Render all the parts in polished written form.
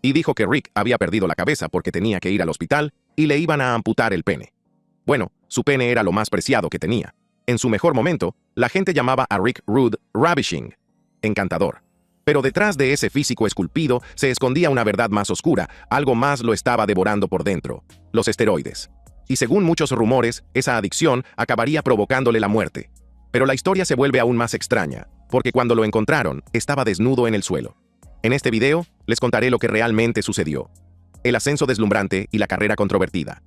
y dijo que Rick había perdido la cabeza porque tenía que ir al hospital y le iban a amputar el pene. Bueno, su pene era lo más preciado que tenía. En su mejor momento, la gente llamaba a Rick Rude ravishing, encantador. Pero detrás de ese físico esculpido se escondía una verdad más oscura, algo más lo estaba devorando por dentro: los esteroides. Y según muchos rumores, esa adicción acabaría provocándole la muerte. Pero la historia se vuelve aún más extraña, porque cuando lo encontraron, estaba desnudo en el suelo. En este video, les contaré lo que realmente sucedió: el ascenso deslumbrante y la carrera controvertida.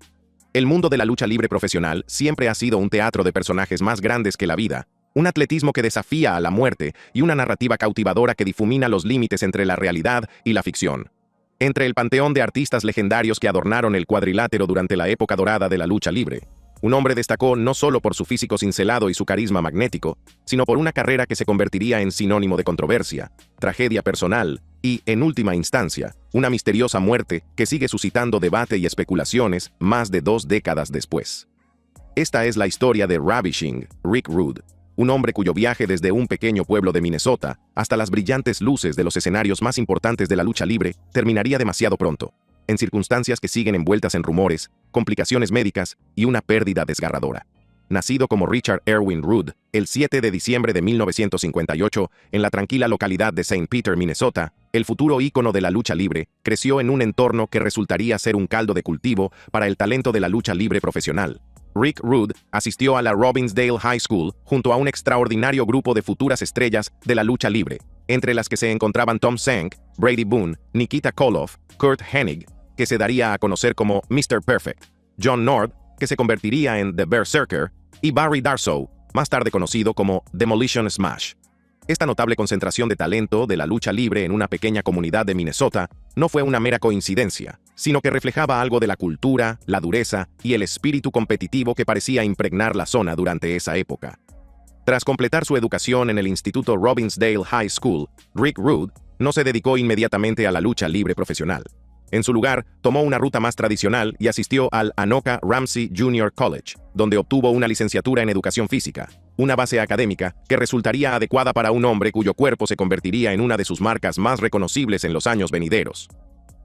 El mundo de la lucha libre profesional siempre ha sido un teatro de personajes más grandes que la vida, un atletismo que desafía a la muerte y una narrativa cautivadora que difumina los límites entre la realidad y la ficción. Entre el panteón de artistas legendarios que adornaron el cuadrilátero durante la época dorada de la lucha libre, un hombre destacó no solo por su físico cincelado y su carisma magnético, sino por una carrera que se convertiría en sinónimo de controversia, tragedia personal y, en última instancia, una misteriosa muerte que sigue suscitando debate y especulaciones más de 2 décadas después. Esta es la historia de Ravishing Rick Rude, un hombre cuyo viaje desde un pequeño pueblo de Minnesota hasta las brillantes luces de los escenarios más importantes de la lucha libre terminaría demasiado pronto, en circunstancias que siguen envueltas en rumores, complicaciones médicas y una pérdida desgarradora. Nacido como Richard Erwin Rude el 7 de diciembre de 1958 en la tranquila localidad de St. Peter, Minnesota, el futuro ícono de la lucha libre creció en un entorno que resultaría ser un caldo de cultivo para el talento de la lucha libre profesional. Rick Rude asistió a la Robbinsdale High School junto a un extraordinario grupo de futuras estrellas de la lucha libre, entre las que se encontraban Tom Zank, Brady Boone, Nikita Koloff, Kurt Hennig, que se daría a conocer como Mr. Perfect, John Nord, que se convertiría en The Berserker, y Barry Darsow, más tarde conocido como Demolition Smash. Esta notable concentración de talento de la lucha libre en una pequeña comunidad de Minnesota no fue una mera coincidencia, sino que reflejaba algo de la cultura, la dureza y el espíritu competitivo que parecía impregnar la zona durante esa época. Tras completar su educación en el instituto Robbinsdale High School, Rick Rude no se dedicó inmediatamente a la lucha libre profesional. En su lugar, tomó una ruta más tradicional y asistió al Anoka Ramsey Junior College, donde obtuvo una licenciatura en educación física, una base académica que resultaría adecuada para un hombre cuyo cuerpo se convertiría en una de sus marcas más reconocibles en los años venideros.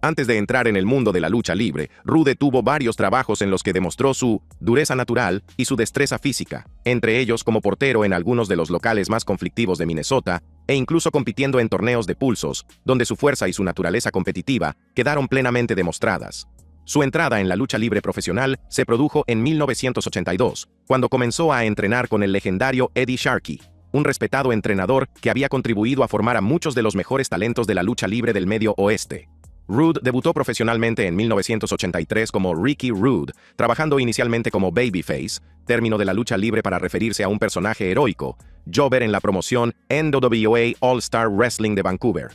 Antes de entrar en el mundo de la lucha libre, Rude tuvo varios trabajos en los que demostró su dureza natural y su destreza física, entre ellos como portero en algunos de los locales más conflictivos de Minnesota, e incluso compitiendo en torneos de pulsos, donde su fuerza y su naturaleza competitiva quedaron plenamente demostradas. Su entrada en la lucha libre profesional se produjo en 1982, cuando comenzó a entrenar con el legendario Eddie Sharkey, un respetado entrenador que había contribuido a formar a muchos de los mejores talentos de la lucha libre del Medio Oeste. Rude debutó profesionalmente en 1983 como Ricky Rude, trabajando inicialmente como Babyface, término de la lucha libre para referirse a un personaje heroico, jobber en la promoción NWA All-Star Wrestling de Vancouver.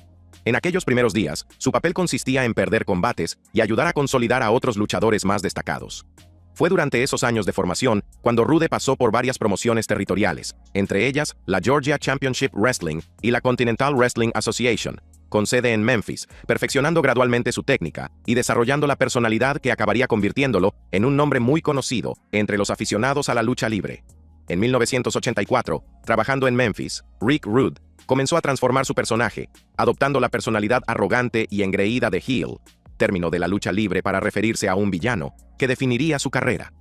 En aquellos primeros días, su papel consistía en perder combates y ayudar a consolidar a otros luchadores más destacados. Fue durante esos años de formación cuando Rude pasó por varias promociones territoriales, entre ellas la Georgia Championship Wrestling y la Continental Wrestling Association, con sede en Memphis, perfeccionando gradualmente su técnica y desarrollando la personalidad que acabaría convirtiéndolo en un nombre muy conocido entre los aficionados a la lucha libre. En 1984, trabajando en Memphis, Rick Rude comenzó a transformar su personaje, adoptando la personalidad arrogante y engreída de heel, término de la lucha libre para referirse a un villano, que definiría su carrera.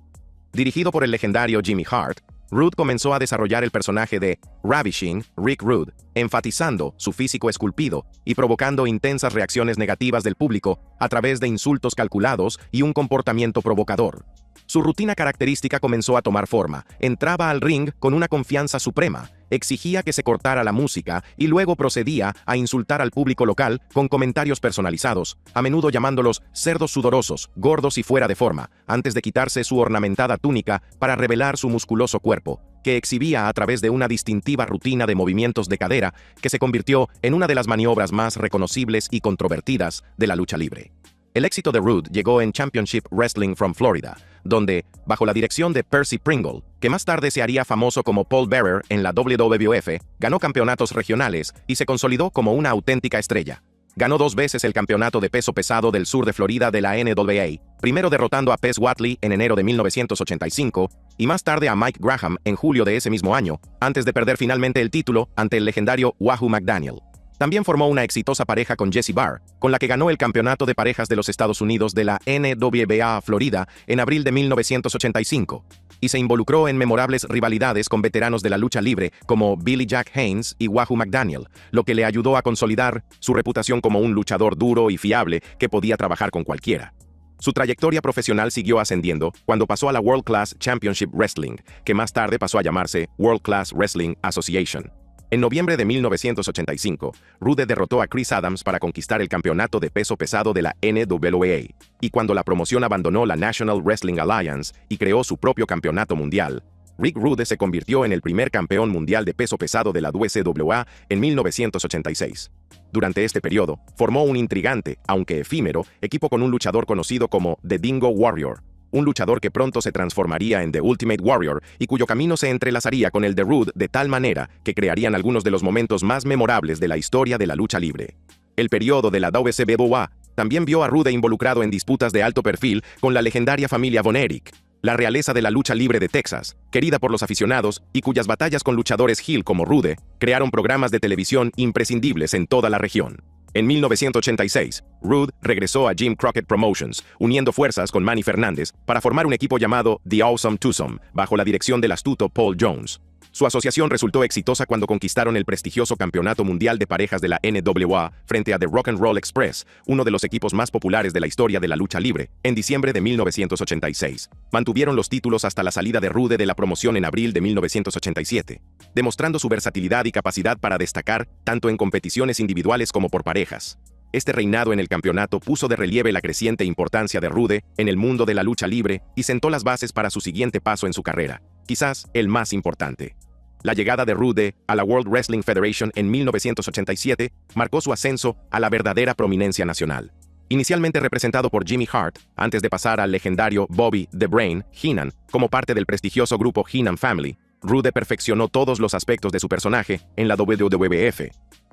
Dirigido por el legendario Jimmy Hart, Rude comenzó a desarrollar el personaje de Ravishing Rick Rude, enfatizando su físico esculpido y provocando intensas reacciones negativas del público a través de insultos calculados y un comportamiento provocador. Su rutina característica comenzó a tomar forma. Entraba al ring con una confianza suprema, exigía que se cortara la música y luego procedía a insultar al público local con comentarios personalizados, a menudo llamándolos cerdos sudorosos, gordos y fuera de forma, antes de quitarse su ornamentada túnica para revelar su musculoso cuerpo, que exhibía a través de una distintiva rutina de movimientos de cadera que se convirtió en una de las maniobras más reconocibles y controvertidas de la lucha libre. El éxito de Rude llegó en Championship Wrestling from Florida, donde, bajo la dirección de Percy Pringle, que más tarde se haría famoso como Paul Bearer en la WWF, ganó campeonatos regionales y se consolidó como una auténtica estrella. Ganó 2 veces el campeonato de peso pesado del sur de Florida de la NWA, primero derrotando a Pez Whatley en enero de 1985 y más tarde a Mike Graham en julio de ese mismo año, antes de perder finalmente el título ante el legendario Wahoo McDaniel. También formó una exitosa pareja con Jessie Barr, con la que ganó el campeonato de parejas de los Estados Unidos de la NWA Florida en abril de 1985, y se involucró en memorables rivalidades con veteranos de la lucha libre como Billy Jack Haynes y Wahoo McDaniel, lo que le ayudó a consolidar su reputación como un luchador duro y fiable que podía trabajar con cualquiera. Su trayectoria profesional siguió ascendiendo cuando pasó a la World Class Championship Wrestling, que más tarde pasó a llamarse World Class Wrestling Association. En noviembre de 1985, Rude derrotó a Chris Adams para conquistar el campeonato de peso pesado de la NWA, y cuando la promoción abandonó la National Wrestling Alliance y creó su propio campeonato mundial, Rick Rude se convirtió en el primer campeón mundial de peso pesado de la WCWA en 1986. Durante este periodo, formó un intrigante, aunque efímero, equipo con un luchador conocido como The Dingo Warrior, un luchador que pronto se transformaría en The Ultimate Warrior y cuyo camino se entrelazaría con el de Rude de tal manera que crearían algunos de los momentos más memorables de la historia de la lucha libre. El periodo de la WCWA también vio a Rude involucrado en disputas de alto perfil con la legendaria familia Von Erich, la realeza de la lucha libre de Texas, querida por los aficionados y cuyas batallas con luchadores heel como Rude crearon programas de televisión imprescindibles en toda la región. En 1986, Rude regresó a Jim Crockett Promotions, uniendo fuerzas con Manny Fernández para formar un equipo llamado The Awesome Twosome, bajo la dirección del astuto Paul Jones. Su asociación resultó exitosa cuando conquistaron el prestigioso Campeonato Mundial de Parejas de la NWA frente a The Rock and Roll Express, uno de los equipos más populares de la historia de la lucha libre, en diciembre de 1986. Mantuvieron los títulos hasta la salida de Rude de la promoción en abril de 1987, demostrando su versatilidad y capacidad para destacar tanto en competiciones individuales como por parejas. Este reinado en el campeonato puso de relieve la creciente importancia de Rude en el mundo de la lucha libre y sentó las bases para su siguiente paso en su carrera, quizás el más importante. La llegada de Rude a la World Wrestling Federation en 1987 marcó su ascenso a la verdadera prominencia nacional. Inicialmente representado por Jimmy Hart, antes de pasar al legendario Bobby "The Brain" Heenan como parte del prestigioso grupo Heenan Family, Rude perfeccionó todos los aspectos de su personaje en la WWF.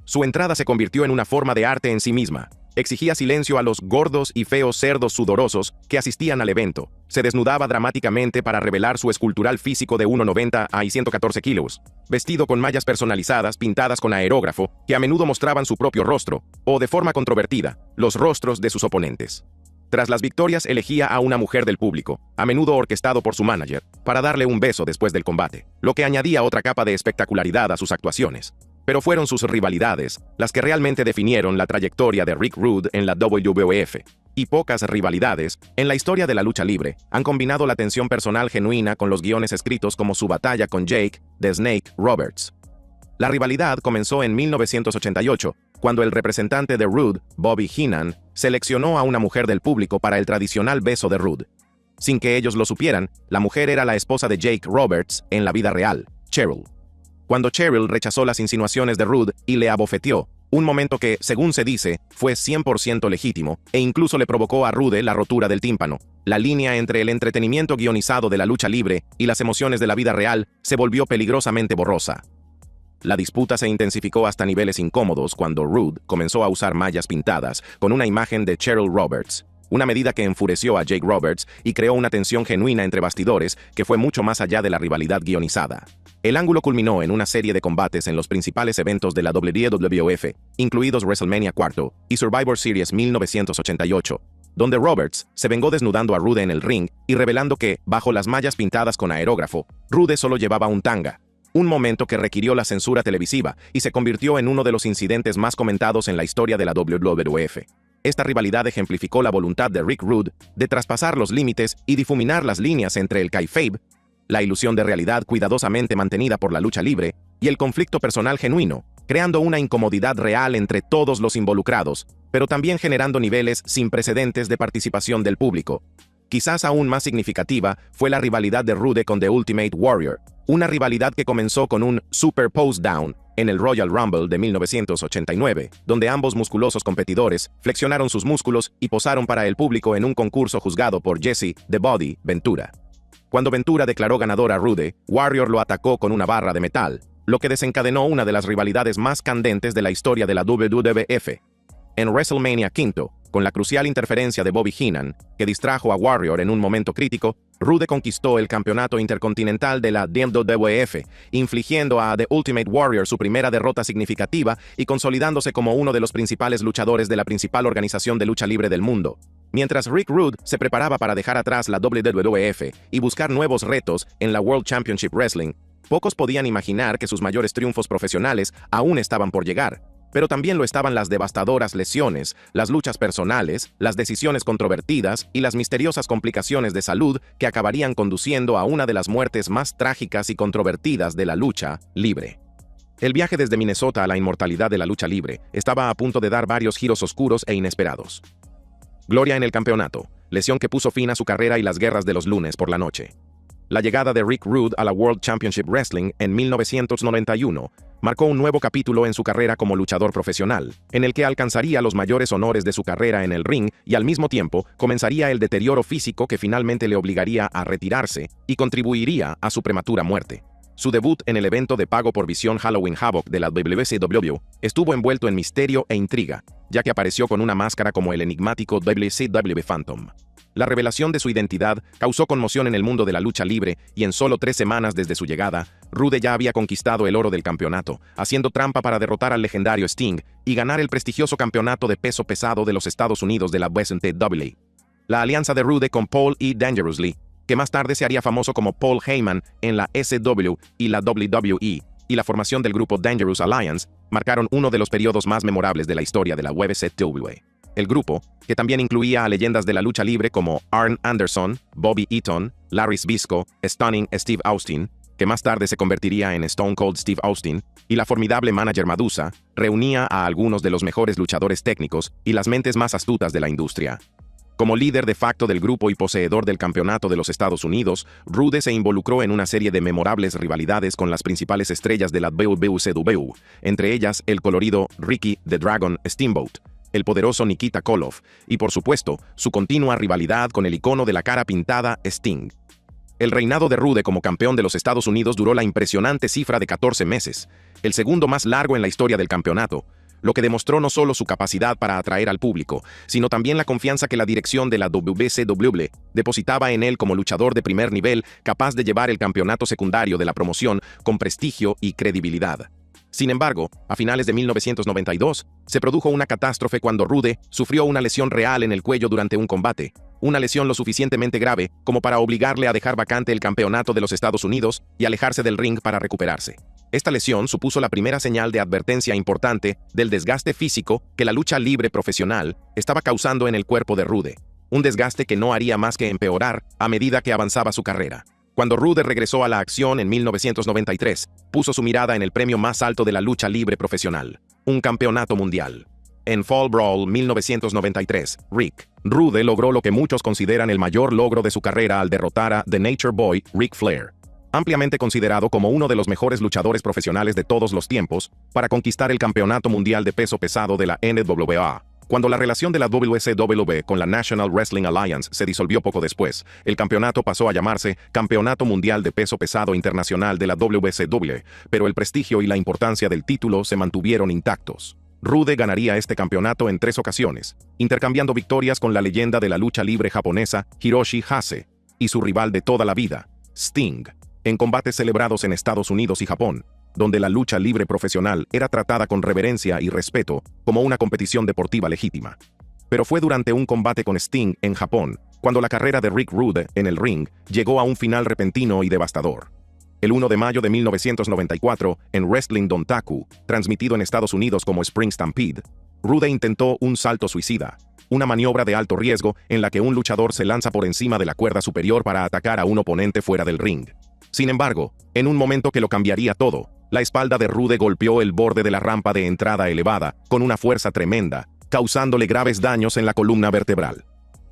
Su entrada se convirtió en una forma de arte en sí misma. Exigía silencio a los gordos y feos cerdos sudorosos que asistían al evento. Se desnudaba dramáticamente para revelar su escultural físico de 1,90 a 114 kilos, vestido con mallas personalizadas pintadas con aerógrafo que a menudo mostraban su propio rostro, o de forma controvertida, los rostros de sus oponentes. Tras las victorias elegía a una mujer del público, a menudo orquestado por su manager, para darle un beso después del combate, lo que añadía otra capa de espectacularidad a sus actuaciones. Pero fueron sus rivalidades las que realmente definieron la trayectoria de Rick Rude en la WWF. Y pocas rivalidades, en la historia de la lucha libre, han combinado la tensión personal genuina con los guiones escritos como su batalla con Jake "The Snake" Roberts. La rivalidad comenzó en 1988, cuando el representante de Rude, Bobby Heenan, seleccionó a una mujer del público para el tradicional beso de Rude. Sin que ellos lo supieran, la mujer era la esposa de Jake Roberts en la vida real, Cheryl. Cuando Cheryl rechazó las insinuaciones de Rude y le abofeteó, un momento que, según se dice, fue 100% legítimo, e incluso le provocó a Rude la rotura del tímpano. La línea entre el entretenimiento guionizado de la lucha libre y las emociones de la vida real se volvió peligrosamente borrosa. La disputa se intensificó hasta niveles incómodos cuando Rude comenzó a usar mallas pintadas con una imagen de Cheryl Roberts, una medida que enfureció a Jake Roberts y creó una tensión genuina entre bastidores que fue mucho más allá de la rivalidad guionizada. El ángulo culminó en una serie de combates en los principales eventos de la WWF, incluidos WrestleMania IV y Survivor Series 1988, donde Roberts se vengó desnudando a Rude en el ring y revelando que, bajo las mallas pintadas con aerógrafo, Rude solo llevaba un tanga. Un momento que requirió la censura televisiva y se convirtió en uno de los incidentes más comentados en la historia de la WWF. Esta rivalidad ejemplificó la voluntad de Rick Rude de traspasar los límites y difuminar las líneas entre el kayfabe, la ilusión de realidad cuidadosamente mantenida por la lucha libre, y el conflicto personal genuino, creando una incomodidad real entre todos los involucrados, pero también generando niveles sin precedentes de participación del público. Quizás aún más significativa fue la rivalidad de Rude con The Ultimate Warrior, una rivalidad que comenzó con un Super Pose Down en el Royal Rumble de 1989, donde ambos musculosos competidores flexionaron sus músculos y posaron para el público en un concurso juzgado por Jesse "The Body" Ventura. Cuando Ventura declaró ganador a Rude, Warrior lo atacó con una barra de metal, lo que desencadenó una de las rivalidades más candentes de la historia de la WWF. En WrestleMania V, Con la crucial interferencia de Bobby Heenan, que distrajo a Warrior en un momento crítico, Rude conquistó el campeonato intercontinental de la WWF, infligiendo a The Ultimate Warrior su primera derrota significativa y consolidándose como uno de los principales luchadores de la principal organización de lucha libre del mundo. Mientras Rick Rude se preparaba para dejar atrás la WWF y buscar nuevos retos en la World Championship Wrestling, pocos podían imaginar que sus mayores triunfos profesionales aún estaban por llegar. Pero también lo estaban las devastadoras lesiones, las luchas personales, las decisiones controvertidas y las misteriosas complicaciones de salud que acabarían conduciendo a una de las muertes más trágicas y controvertidas de la lucha libre. El viaje desde Minnesota a la inmortalidad de la lucha libre estaba a punto de dar varios giros oscuros e inesperados. Gloria en el campeonato, lesión que puso fin a su carrera y las guerras de los lunes por la noche. La llegada de Rick Rude a la World Championship Wrestling en 1991 marcó un nuevo capítulo en su carrera como luchador profesional, en el que alcanzaría los mayores honores de su carrera en el ring y al mismo tiempo comenzaría el deterioro físico que finalmente le obligaría a retirarse y contribuiría a su prematura muerte. Su debut en el evento de pago por visión Halloween Havoc de la WCW estuvo envuelto en misterio e intriga, ya que apareció con una máscara como el enigmático WCW Phantom. La revelación de su identidad causó conmoción en el mundo de la lucha libre y en solo 3 semanas desde su llegada, Rude ya había conquistado el oro del campeonato, haciendo trampa para derrotar al legendario Sting y ganar el prestigioso campeonato de peso pesado de los Estados Unidos de la WCW. La alianza de Rude con Paul E. Dangerously, que más tarde se haría famoso como Paul Heyman en la SW y la WWE, y la formación del grupo Dangerous Alliance, marcaron uno de los periodos más memorables de la historia de la WCW. El grupo, que también incluía a leyendas de la lucha libre como Arn Anderson, Bobby Eaton, Larry Zbyszko, Stunning Steve Austin, que más tarde se convertiría en Stone Cold Steve Austin, y la formidable manager Madusa, reunía a algunos de los mejores luchadores técnicos y las mentes más astutas de la industria. Como líder de facto del grupo y poseedor del campeonato de los Estados Unidos, Rude se involucró en una serie de memorables rivalidades con las principales estrellas de la WCW, entre ellas el colorido Ricky the Dragon Steamboat, el poderoso Nikita Koloff y, por supuesto, su continua rivalidad con el icono de la cara pintada Sting. El reinado de Rude como campeón de los Estados Unidos duró la impresionante cifra de 14 meses, el segundo más largo en la historia del campeonato, lo que demostró no solo su capacidad para atraer al público, sino también la confianza que la dirección de la WCW depositaba en él como luchador de primer nivel capaz de llevar el campeonato secundario de la promoción con prestigio y credibilidad. Sin embargo, a finales de 1992, se produjo una catástrofe cuando Rude sufrió una lesión real en el cuello durante un combate, una lesión lo suficientemente grave como para obligarle a dejar vacante el campeonato de los Estados Unidos y alejarse del ring para recuperarse. Esta lesión supuso la primera señal de advertencia importante del desgaste físico que la lucha libre profesional estaba causando en el cuerpo de Rude, un desgaste que no haría más que empeorar a medida que avanzaba su carrera. Cuando Rude regresó a la acción en 1993, puso su mirada en el premio más alto de la lucha libre profesional, un campeonato mundial. En Fall Brawl 1993, Rick Rude logró lo que muchos consideran el mayor logro de su carrera al derrotar a The Nature Boy Ric Flair, ampliamente considerado como uno de los mejores luchadores profesionales de todos los tiempos, para conquistar el campeonato mundial de peso pesado de la NWA. Cuando la relación de la WCW con la National Wrestling Alliance se disolvió poco después, el campeonato pasó a llamarse Campeonato Mundial de Peso Pesado Internacional de la WCW, pero el prestigio y la importancia del título se mantuvieron intactos. Rude ganaría este campeonato en 3 ocasiones, intercambiando victorias con la leyenda de la lucha libre japonesa Hiroshi Hase y su rival de toda la vida, Sting, en combates celebrados en Estados Unidos y Japón, donde la lucha libre profesional era tratada con reverencia y respeto como una competición deportiva legítima. Pero fue durante un combate con Sting en Japón, cuando la carrera de Rick Rude en el ring llegó a un final repentino y devastador. El 1 de mayo de 1994, en Wrestling Dontaku, transmitido en Estados Unidos como Spring Stampede, Rude intentó un salto suicida, una maniobra de alto riesgo en la que un luchador se lanza por encima de la cuerda superior para atacar a un oponente fuera del ring. Sin embargo, en un momento que lo cambiaría todo, la espalda de Rude golpeó el borde de la rampa de entrada elevada con una fuerza tremenda, causándole graves daños en la columna vertebral.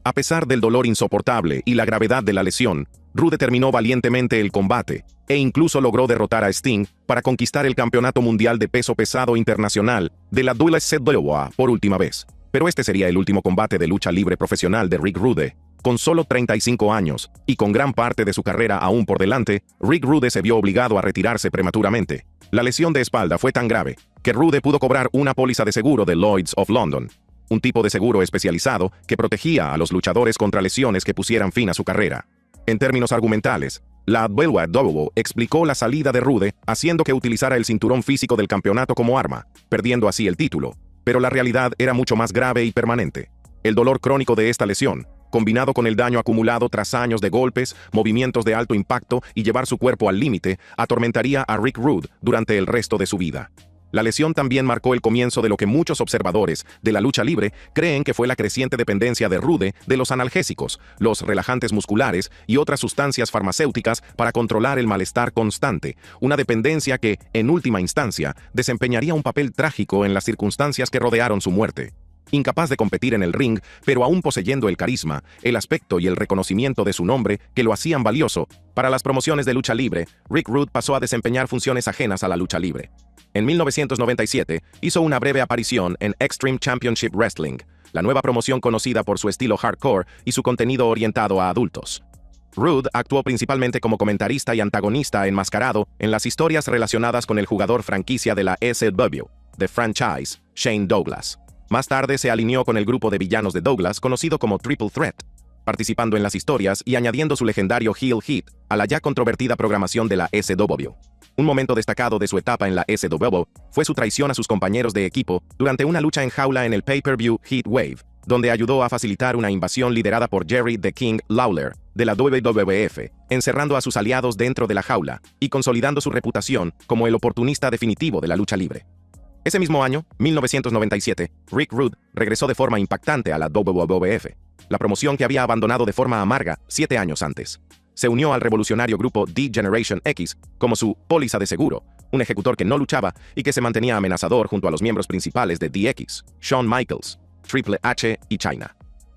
A pesar del dolor insoportable y la gravedad de la lesión, Rude terminó valientemente el combate e incluso logró derrotar a Sting para conquistar el Campeonato Mundial de Peso Pesado Internacional de la WCW por última vez. Pero este sería el último combate de lucha libre profesional de Rick Rude. Con solo 35 años, y con gran parte de su carrera aún por delante, Rick Rude se vio obligado a retirarse prematuramente. La lesión de espalda fue tan grave que Rude pudo cobrar una póliza de seguro de Lloyd's of London. un tipo de seguro especializado que protegía a los luchadores contra lesiones que pusieran fin a su carrera. En términos argumentales, la WWE explicó la salida de Rude haciendo que utilizara el cinturón físico del campeonato como arma, perdiendo así el título, pero la realidad era mucho más grave y permanente. El dolor crónico de esta lesión, combinado con el daño acumulado tras años de golpes, movimientos de alto impacto y llevar su cuerpo al límite, atormentaría a Rick Rude durante el resto de su vida. La lesión también marcó el comienzo de lo que muchos observadores de la lucha libre creen que fue la creciente dependencia de Rude de los analgésicos, los relajantes musculares y otras sustancias farmacéuticas para controlar el malestar constante, una dependencia que, en última instancia, desempeñaría un papel trágico en las circunstancias que rodearon su muerte. Incapaz de competir en el ring, pero aún poseyendo el carisma, el aspecto y el reconocimiento de su nombre que lo hacían valioso, para las promociones de lucha libre, Rick Rude pasó a desempeñar funciones ajenas a la lucha libre. En 1997, hizo una breve aparición en Extreme Championship Wrestling, la nueva promoción conocida por su estilo hardcore y su contenido orientado a adultos. Rude actuó principalmente como comentarista y antagonista enmascarado en las historias relacionadas con el jugador franquicia de la SW, The Franchise, Shane Douglas. Más tarde se alineó con el grupo de villanos de Douglas conocido como Triple Threat, participando en las historias y añadiendo su legendario heel hit a la ya controvertida programación de la SW. Un momento destacado de su etapa en la SW fue su traición a sus compañeros de equipo durante una lucha en jaula en el pay-per-view Heat Wave, donde ayudó a facilitar una invasión liderada por Jerry the King Lawler de la WWF, encerrando a sus aliados dentro de la jaula y consolidando su reputación como el oportunista definitivo de la lucha libre. Ese mismo año, 1997, Rick Rude regresó de forma impactante a la WWF, la promoción que había abandonado de forma amarga 7 años antes. Se unió al revolucionario grupo D-Generation X como su póliza de seguro, un ejecutor que no luchaba y que se mantenía amenazador junto a los miembros principales de DX, Shawn Michaels, Triple H y Chyna.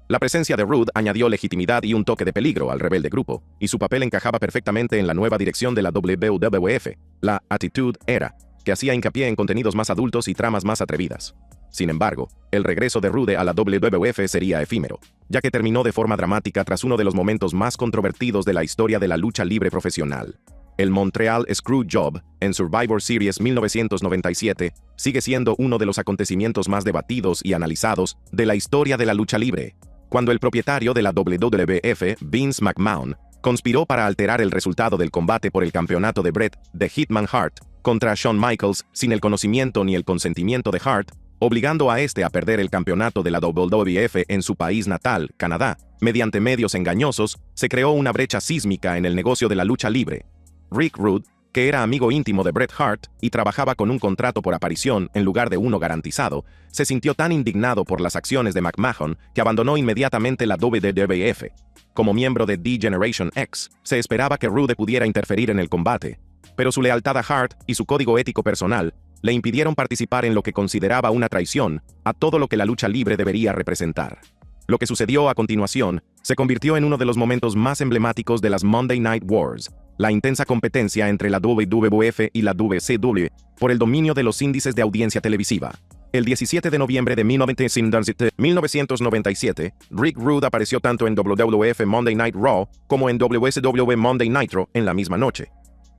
La presencia de Rude añadió legitimidad y un toque de peligro al rebelde grupo, y su papel encajaba perfectamente en la nueva dirección de la WWF, la Attitude Era, que hacía hincapié en contenidos más adultos y tramas más atrevidas. Sin embargo, el regreso de Rude a la WWF sería efímero, ya que terminó de forma dramática tras uno de los momentos más controvertidos de la historia de la lucha libre profesional. El Montreal Screwjob, en Survivor Series 1997, sigue siendo uno de los acontecimientos más debatidos y analizados de la historia de la lucha libre, cuando el propietario de la WWF, Vince McMahon, conspiró para alterar el resultado del combate por el campeonato de Bret The Hitman Hart contra Shawn Michaels sin el conocimiento ni el consentimiento de Hart, obligando a este a perder el campeonato de la WWF en su país natal, Canadá. Mediante medios engañosos, se creó una brecha sísmica en el negocio de la lucha libre. Rick Rude, que era amigo íntimo de Bret Hart y trabajaba con un contrato por aparición en lugar de uno garantizado, se sintió tan indignado por las acciones de McMahon que abandonó inmediatamente la WWF. Como miembro de D-Generation X, se esperaba que Rude pudiera interferir en el combate, pero su lealtad a Hart y su código ético personal le impidieron participar en lo que consideraba una traición a todo lo que la lucha libre debería representar. Lo que sucedió a continuación se convirtió en uno de los momentos más emblemáticos de las Monday Night Wars, la intensa competencia entre la WWF y la WCW por el dominio de los índices de audiencia televisiva. El 17 de noviembre de 1997, Rick Rude apareció tanto en WWF Monday Night Raw como en WCW Monday Nitro en la misma noche.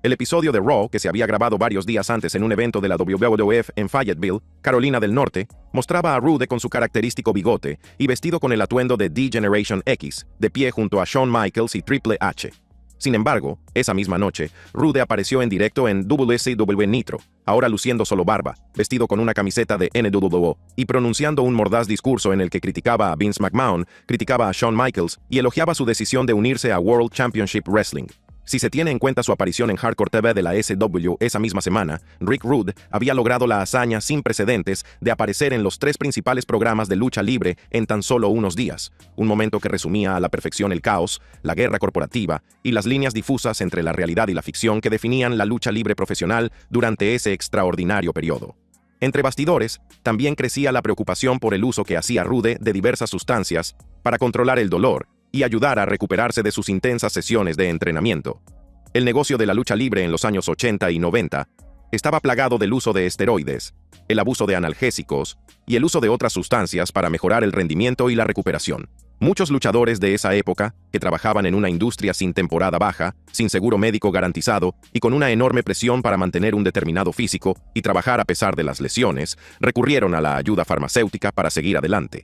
El episodio de Raw, que se había grabado varios días antes en un evento de la WWF en Fayetteville, Carolina del Norte, mostraba a Rude con su característico bigote y vestido con el atuendo de D-Generation X, de pie junto a Shawn Michaels y Triple H. Sin embargo, esa misma noche, Rude apareció en directo en WCW Nitro, ahora luciendo solo barba, vestido con una camiseta de NWO, y pronunciando un mordaz discurso en el que criticaba a Vince McMahon, criticaba a Shawn Michaels y elogiaba su decisión de unirse a World Championship Wrestling. Si se tiene en cuenta su aparición en Hardcore TV de la SW esa misma semana, Rick Rude había logrado la hazaña sin precedentes de aparecer en los 3 principales programas de lucha libre en tan solo unos días, un momento que resumía a la perfección el caos, la guerra corporativa y las líneas difusas entre la realidad y la ficción que definían la lucha libre profesional durante ese extraordinario periodo. Entre bastidores, también crecía la preocupación por el uso que hacía Rude de diversas sustancias para controlar el dolor y ayudar a recuperarse de sus intensas sesiones de entrenamiento. El negocio de la lucha libre en los años 80 y 90 estaba plagado del uso de esteroides, el abuso de analgésicos y el uso de otras sustancias para mejorar el rendimiento y la recuperación. Muchos luchadores de esa época, que trabajaban en una industria sin temporada baja, sin seguro médico garantizado y con una enorme presión para mantener un determinado físico y trabajar a pesar de las lesiones, recurrieron a la ayuda farmacéutica para seguir adelante.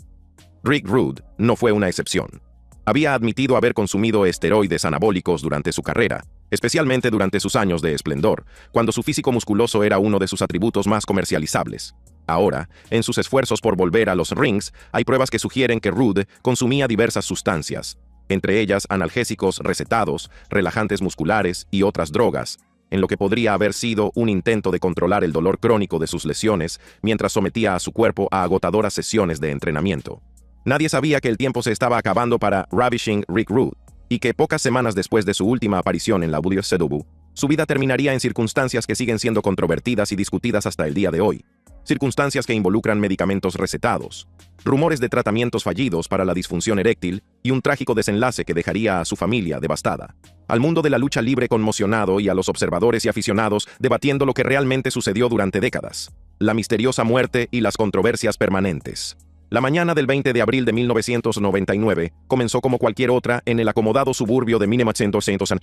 Rick Rude no fue una excepción. Había admitido haber consumido esteroides anabólicos durante su carrera, especialmente durante sus años de esplendor, cuando su físico musculoso era uno de sus atributos más comercializables. Ahora, en sus esfuerzos por volver a los rings, hay pruebas que sugieren que Rude consumía diversas sustancias, entre ellas analgésicos recetados, relajantes musculares y otras drogas, en lo que podría haber sido un intento de controlar el dolor crónico de sus lesiones mientras sometía a su cuerpo a agotadoras sesiones de entrenamiento. Nadie sabía que el tiempo se estaba acabando para Ravishing Rick Rude, y que pocas semanas después de su última aparición en la WCW, su vida terminaría en circunstancias que siguen siendo controvertidas y discutidas hasta el día de hoy. Circunstancias que involucran medicamentos recetados, rumores de tratamientos fallidos para la disfunción eréctil y un trágico desenlace que dejaría a su familia devastada. Al mundo de la lucha libre conmocionado y a los observadores y aficionados debatiendo lo que realmente sucedió durante décadas. La misteriosa muerte y las controversias permanentes. La mañana del 20 de abril de 1999 comenzó como cualquier otra en el acomodado suburbio de Minnetonka,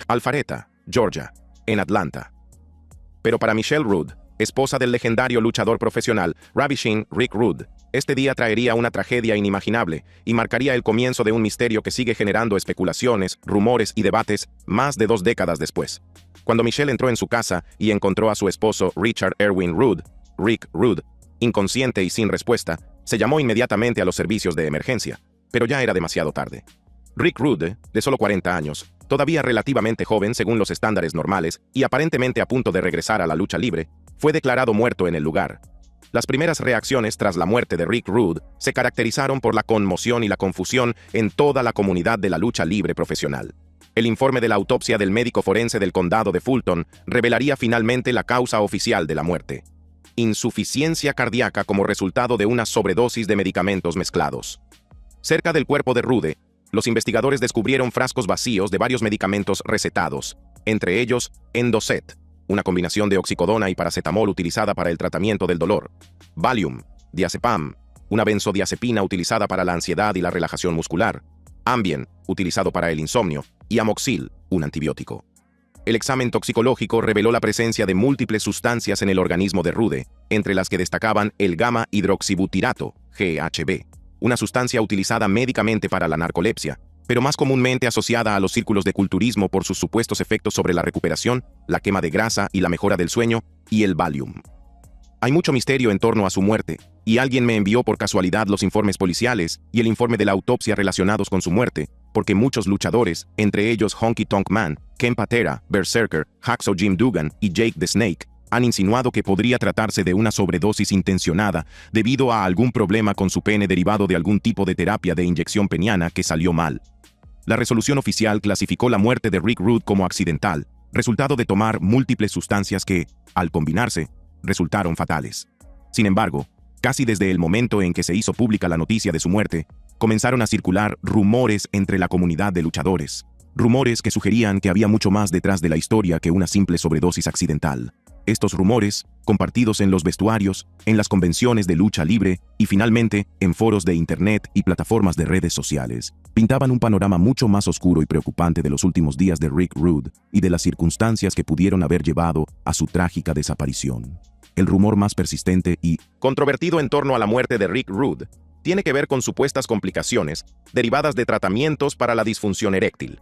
Alpharetta, Georgia, en Atlanta. Pero para Michelle Rude, esposa del legendario luchador profesional Ravishing Rick Rude, este día traería una tragedia inimaginable y marcaría el comienzo de un misterio que sigue generando especulaciones, rumores y debates más de 2 décadas después. Cuando Michelle entró en su casa y encontró a su esposo Richard Erwin Rude, Rick Rude, inconsciente y sin respuesta, se llamó inmediatamente a los servicios de emergencia, pero ya era demasiado tarde. Rick Rude, de solo 40 años, todavía relativamente joven según los estándares normales y aparentemente a punto de regresar a la lucha libre, fue declarado muerto en el lugar. Las primeras reacciones tras la muerte de Rick Rude se caracterizaron por la conmoción y la confusión en toda la comunidad de la lucha libre profesional. El informe de la autopsia del médico forense del condado de Fulton revelaría finalmente la causa oficial de la muerte: insuficiencia cardíaca como resultado de una sobredosis de medicamentos mezclados. Cerca del cuerpo de Rude, los investigadores descubrieron frascos vacíos de varios medicamentos recetados, entre ellos Endocet, una combinación de oxicodona y paracetamol utilizada para el tratamiento del dolor, Valium, diazepam, una benzodiazepina utilizada para la ansiedad y la relajación muscular, Ambien, utilizado para el insomnio, y Amoxil, un antibiótico. El examen toxicológico reveló la presencia de múltiples sustancias en el organismo de Rude, entre las que destacaban el gamma-hidroxibutirato, GHB, una sustancia utilizada médicamente para la narcolepsia, pero más comúnmente asociada a los círculos de culturismo por sus supuestos efectos sobre la recuperación, la quema de grasa y la mejora del sueño, y el Valium. Hay mucho misterio en torno a su muerte, y alguien me envió por casualidad los informes policiales y el informe de la autopsia relacionados con su muerte, porque muchos luchadores, entre ellos Honky Tonk Man, Ken Patera, Berserker, Hacksaw Jim Duggan y Jake the Snake, han insinuado que podría tratarse de una sobredosis intencionada debido a algún problema con su pene derivado de algún tipo de terapia de inyección peniana que salió mal. La resolución oficial clasificó la muerte de Rick Rude como accidental, resultado de tomar múltiples sustancias que, al combinarse, resultaron fatales. Sin embargo, casi desde el momento en que se hizo pública la noticia de su muerte, comenzaron a circular rumores entre la comunidad de luchadores. Rumores que sugerían que había mucho más detrás de la historia que una simple sobredosis accidental. Estos rumores, compartidos en los vestuarios, en las convenciones de lucha libre y finalmente en foros de internet y plataformas de redes sociales, pintaban un panorama mucho más oscuro y preocupante de los últimos días de Rick Rude y de las circunstancias que pudieron haber llevado a su trágica desaparición. El rumor más persistente y controvertido en torno a la muerte de Rick Rude tiene que ver con supuestas complicaciones derivadas de tratamientos para la disfunción eréctil.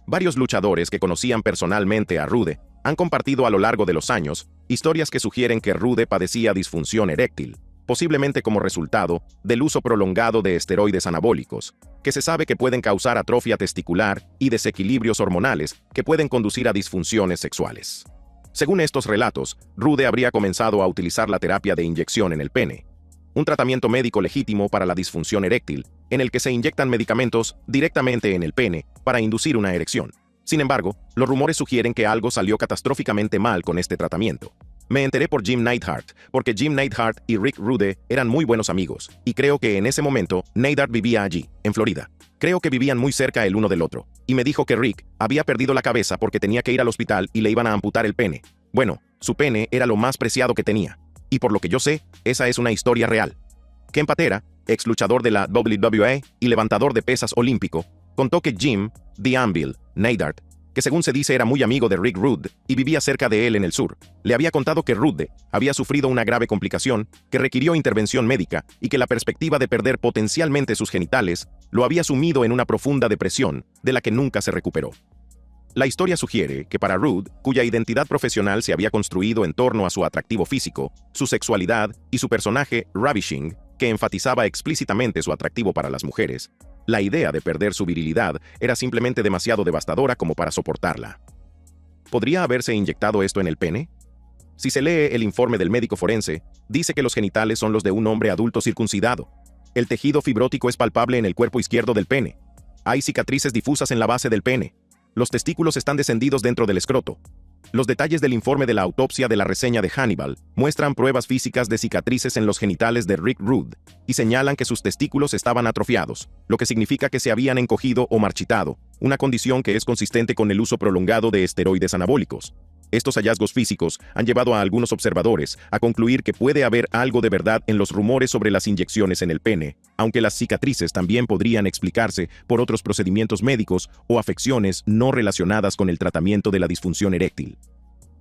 Varios luchadores que conocían personalmente a Rude han compartido a lo largo de los años historias que sugieren que Rude padecía disfunción eréctil, posiblemente como resultado del uso prolongado de esteroides anabólicos, que se sabe que pueden causar atrofia testicular y desequilibrios hormonales que pueden conducir a disfunciones sexuales. Según estos relatos, Rude habría comenzado a utilizar la terapia de inyección en el pene, un tratamiento médico legítimo para la disfunción eréctil, en el que se inyectan medicamentos directamente en el pene para inducir una erección. Sin embargo, los rumores sugieren que algo salió catastróficamente mal con este tratamiento. Me enteré por Jim Neidhart, porque Jim Neidhart y Rick Rude eran muy buenos amigos, y creo que en ese momento Neidhart vivía allí, en Florida. Creo que vivían muy cerca el uno del otro, y me dijo que Rick había perdido la cabeza porque tenía que ir al hospital y le iban a amputar el pene. Bueno, su pene era lo más preciado que tenía, y por lo que yo sé, esa es una historia real. Ken Patera, ex luchador de la WWE y levantador de pesas olímpico, contó que Jim The Anvil Neidhart, que según se dice era muy amigo de Rick Rude y vivía cerca de él en el sur, le había contado que Rude había sufrido una grave complicación que requirió intervención médica y que la perspectiva de perder potencialmente sus genitales lo había sumido en una profunda depresión de la que nunca se recuperó. La historia sugiere que para Rude, cuya identidad profesional se había construido en torno a su atractivo físico, su sexualidad y su personaje Ravishing, que enfatizaba explícitamente su atractivo para las mujeres, la idea de perder su virilidad era simplemente demasiado devastadora como para soportarla. ¿Podría haberse inyectado esto en el pene? Si se lee el informe del médico forense, dice que los genitales son los de un hombre adulto circuncidado. El tejido fibrótico es palpable en el cuerpo izquierdo del pene. Hay cicatrices difusas en la base del pene. Los testículos están descendidos dentro del escroto. Los detalles del informe de la autopsia de la reseña de Hannibal muestran pruebas físicas de cicatrices en los genitales de Rick Rude y señalan que sus testículos estaban atrofiados, lo que significa que se habían encogido o marchitado, una condición que es consistente con el uso prolongado de esteroides anabólicos. Estos hallazgos físicos han llevado a algunos observadores a concluir que puede haber algo de verdad en los rumores sobre las inyecciones en el pene, aunque las cicatrices también podrían explicarse por otros procedimientos médicos o afecciones no relacionadas con el tratamiento de la disfunción eréctil.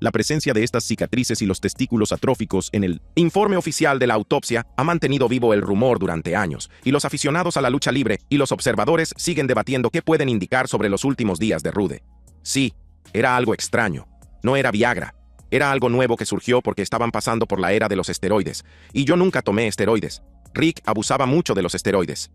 La presencia de estas cicatrices y los testículos atróficos en el informe oficial de la autopsia ha mantenido vivo el rumor durante años, y los aficionados a la lucha libre y los observadores siguen debatiendo qué pueden indicar sobre los últimos días de Rude. Sí, era algo extraño. No era Viagra. Era algo nuevo que surgió porque estaban pasando por la era de los esteroides, y yo nunca tomé esteroides. Rick abusaba mucho de los esteroides.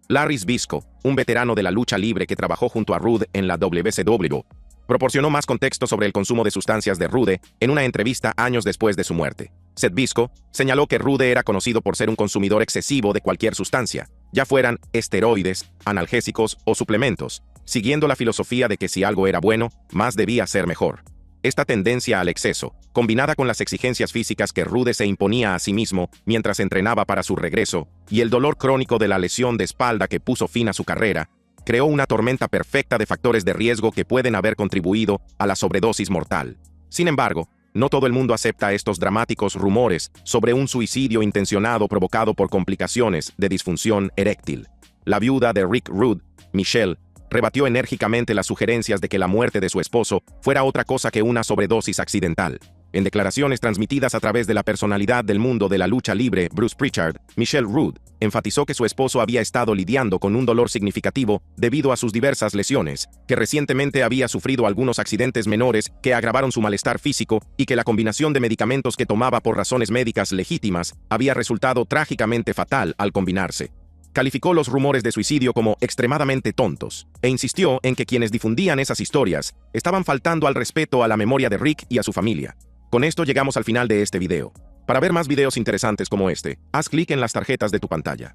Larry Zbyszko, un veterano de la lucha libre que trabajó junto a Rude en la WCW, proporcionó más contexto sobre el consumo de sustancias de Rude en una entrevista años después de su muerte. Zbyszko señaló que Rude era conocido por ser un consumidor excesivo de cualquier sustancia, ya fueran esteroides, analgésicos o suplementos, siguiendo la filosofía de que si algo era bueno, más debía ser mejor. Esta tendencia al exceso, combinada con las exigencias físicas que Rude se imponía a sí mismo mientras entrenaba para su regreso, y el dolor crónico de la lesión de espalda que puso fin a su carrera, creó una tormenta perfecta de factores de riesgo que pueden haber contribuido a la sobredosis mortal. Sin embargo, no todo el mundo acepta estos dramáticos rumores sobre un suicidio intencionado provocado por complicaciones de disfunción eréctil. La viuda de Rick Rude, Michelle, rebatió enérgicamente las sugerencias de que la muerte de su esposo fuera otra cosa que una sobredosis accidental. En declaraciones transmitidas a través de la personalidad del mundo de la lucha libre, Bruce Pritchard, Michelle Rude enfatizó que su esposo había estado lidiando con un dolor significativo debido a sus diversas lesiones, que recientemente había sufrido algunos accidentes menores que agravaron su malestar físico y que la combinación de medicamentos que tomaba por razones médicas legítimas había resultado trágicamente fatal al combinarse. Calificó los rumores de suicidio como extremadamente tontos, e insistió en que quienes difundían esas historias estaban faltando al respeto a la memoria de Rick y a su familia. Con esto llegamos al final de este video. Para ver más videos interesantes como este, haz clic en las tarjetas de tu pantalla.